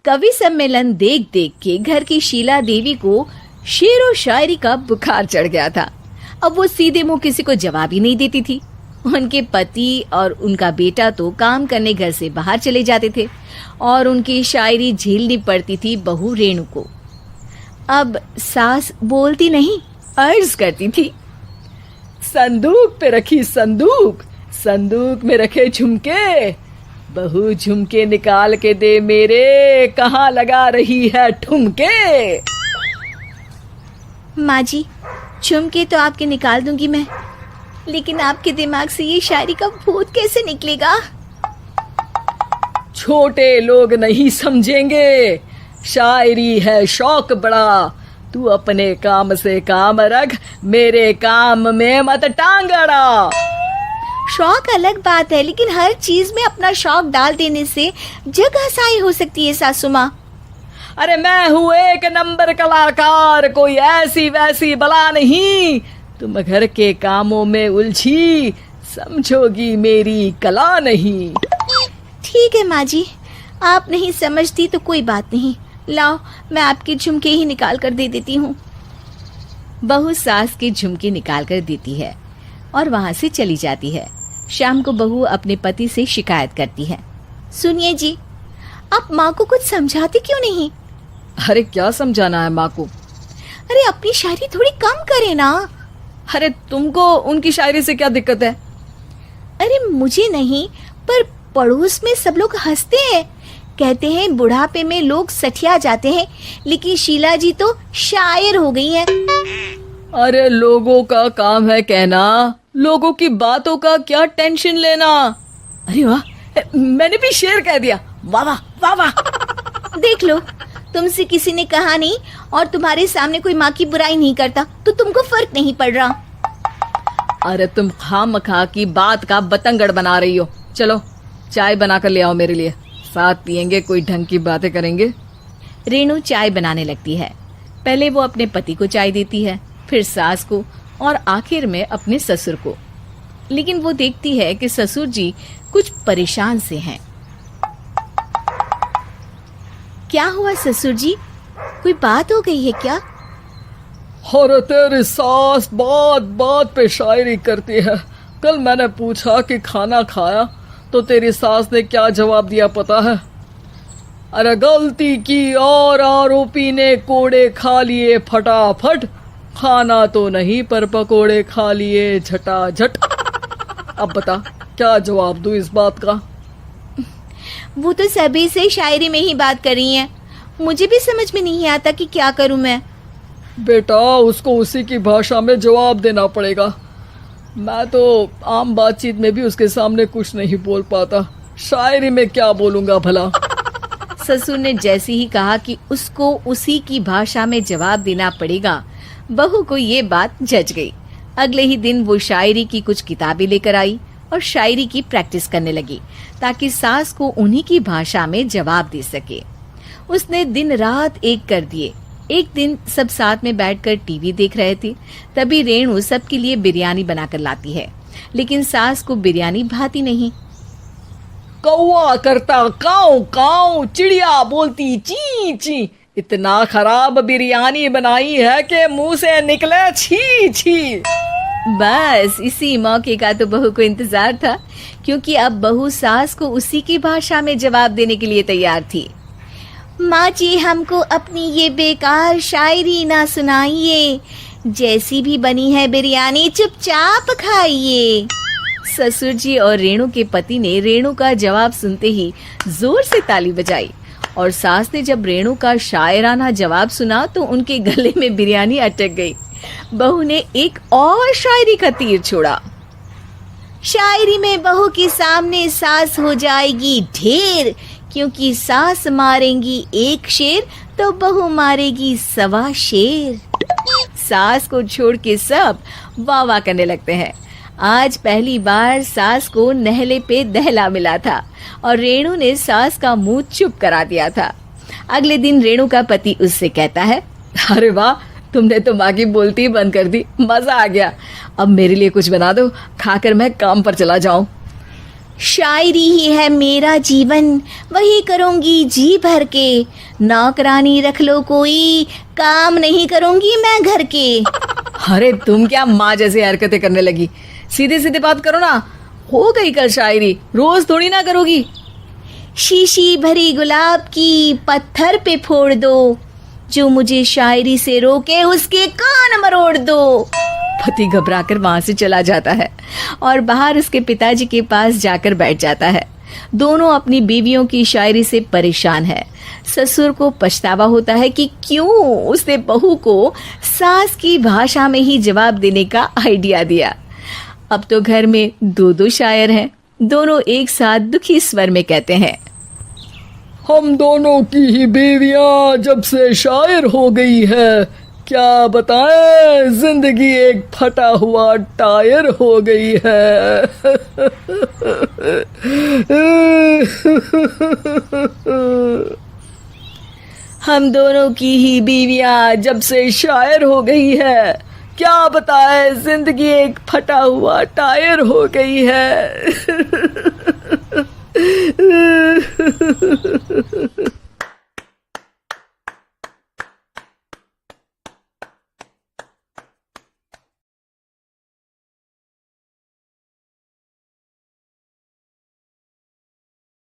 कवि सम्मेलन देख देख के घर की शीला देवी को शेरो शायरी का बुखार चढ़ गया था। अब वो सीधे मुंह किसी को जवाब ही नहीं देती थी। उनके पति और उनका बेटा तो काम करने घर से बाहर चले जाते थे और उनकी शायरी झेलनी पड़ती थी बहू रेणु को। अब सास बोलती नहीं, अर्ज करती थी, संदूक पे रखी संदूक, संदूक में रखे झुमके, बहू झुमके निकाल के दे मेरे, कहाँ लगा रही है ठुमके। माँ जी, झुमके तो आपके निकाल दूंगी मैं, लेकिन आपके दिमाग से ये शायरी का भूत कैसे निकलेगा? छोटे लोग नहीं समझेंगे, शायरी है शौक बड़ा, तू अपने काम से काम रख, मेरे काम में मत टांग अड़ा। शौक अलग बात है, लेकिन हर चीज में अपना शौक डाल देने से जग हसाई हो सकती है सासू माँ। अरे मैं हूँ एक नंबर कलाकार, कोई ऐसी वैसी बला नहीं, तुम घर के कामों में उलझी, समझोगी मेरी कला नहीं। ठीक है माँ जी, आप नहीं समझती तो कोई बात नहीं, लाओ मैं आपके झुमके ही निकाल कर दे देती हूँ। बहू सास के झुमके निकाल कर देती है और वहां से चली जाती है। शाम को बहू अपने पति से शिकायत करती है, सुनिए जी, आप माँ को कुछ समझाते क्यों नहीं? अरे क्या समझाना है माँ को? अरे अपनी शायरी थोड़ी कम करे ना। अरे तुमको उनकी शायरी से क्या दिक्कत है? अरे मुझे नहीं, पर पड़ोस में सब लोग हंसते हैं, कहते हैं बुढ़ापे में लोग सठिया जाते हैं, लेकिन शीला जी तो शायर हो गई हैं। अरे लोगों का काम है कहना, लोगों की बातों का क्या टेंशन लेना। अरे वाह, मैंने भी शेर कह दिया, वाह वाह वाह वाह। देख लो, तुमसे किसी ने कहा नहीं और तुम्हारे सामने कोई माँ की बुराई नहीं करता तो तुमको फर्क नहीं पड़ रहा। अरे तुम खामखा की बात का बतंगड़ बना रही हो। चलो चाय बना कर ले आओ मेरे लिए, साथ पियेंगे, कोई ढंग की बातें करेंगे। रेणु चाय बनाने लगती है। पहले वो अपने पति को चाय देती है, फिर सास को और आखिर में अपने ससुर को। लेकिन वो देखती है कि ससुर जी कुछ परेशान से हैं। क्या हुआ ससुर जी, कोई बात हो गई है क्या? अरे तेरी सास बात बात पे शायरी करती है। कल मैंने पूछा कि खाना खाया तो तेरी सास ने क्या जवाब दिया पता है? अरे गलती की और आरोपी ने कोड़े खा लिए फटाफट, खाना तो नहीं पर पकोड़े खा लिए झटाझट। अब बता क्या जवाब दूं इस बात का? वो तो सभी से शायरी में ही बात कर रही हैं, मुझे भी समझ में नहीं आता कि क्या करूं मैं। बेटा उसको उसी की भाषा में जवाब देना पड़ेगा। मैं तो आम बातचीत में भी उसके सामने कुछ नहीं बोल पाता, शायरी में क्या बोलूंगा भला। ससुर ने जैसे ही कहा कि उसको उसी की भाषा में जवाब देना पड़ेगा, बहू को ये बात जच गई। अगले ही दिन वो शायरी की कुछ किताबें लेकर आई और शायरी की प्रैक्टिस करने लगी ताकि सास को उन्हीं की भाषा में जवाब दे सके। उसने दिन रात एक कर दिए। एक दिन सब साथ में बैठकर टीवी देख रहे थे, तभी रेणु सबके लिए बिरयानी बनाकर लाती है, लेकिन सास को बिरयानी भाती नहीं। कौवा करता काऊ काऊ, चिड़िया बोलती ची ची, इतना खराब बिरयानी बनाई है कि मुंह से निकले छी छी। बस इसी मौके का तो बहू को इंतजार था, क्योंकि अब बहू सास को उसी की भाषा में जवाब देने के लिए तैयार थी। माँ जी, हमको अपनी ये बेकार शायरी ना सुनाइए, जैसी भी बनी है बिरयानी चुपचाप खाइए। ससुर जी और रेणु के पति ने रेणु का जवाब सुनते ही जोर से ताली बजाई और सास ने जब रेणु का शायराना जवाब सुना तो उनके गले में बिरयानी अटक गई। बहू ने एक और शायरी का तीर छोड़ा। शायरी में बहू के सामने सास हो जाएगी ढेर, क्योंकि सास मारेंगी एक शेर तो बहू मारेगी 1.25 शेर। सास को छोड़ के सब वाह वाह करने लगते हैं। आज पहली बार सास को नहले पे दहला मिला था और रेणु ने सास का मुंह चुप करा दिया था। अगले दिन रेणु का पति उससे कहता है, अरे वाह, तुमने तो माँ की बोलती बंद कर दी, मजा आ गया। अब मेरे लिए कुछ बना दो, खाकर मैं काम पर चला जाऊं। शायरी ही है मेरा जीवन, वही करूंगी जी भर के। नौकरानी रख लो कोई, काम नहीं करूंगी मैं घर के। अरे तुम क्या माँ जैसी हरकतें करने लगी, सीधे सीधे बात करो ना। हो गई कल शायरी, रोज थोड़ी ना करोगी। शीशी भरी गुलाब की पत्थर पे फोड़ दो, जो मुझे शायरी से रोके उसके कान मरोड़ दो। पति घबराकर वहां से चला जाता है और बाहर उसके पिताजी के पास जाकर बैठ जाता है। दोनों अपनी बीवियों की शायरी से परेशान है। ससुर को पछतावा होता है कि क्यों उसने बहू को सास की भाषा में ही जवाब देने का आइडिया दिया। अब तो घर में दो दो शायर हैं। दोनों एक साथ दुखी स्वर में कहते हैं, हम दोनों की ही बीवियां जब से शायर हो गई है, क्या बताएं, जिंदगी एक फटा हुआ टायर हो गई है। हम दोनों की ही बीवियां जब से शायर हो गई है, क्या बताए जिंदगी एक फटा हुआ टायर हो गई है।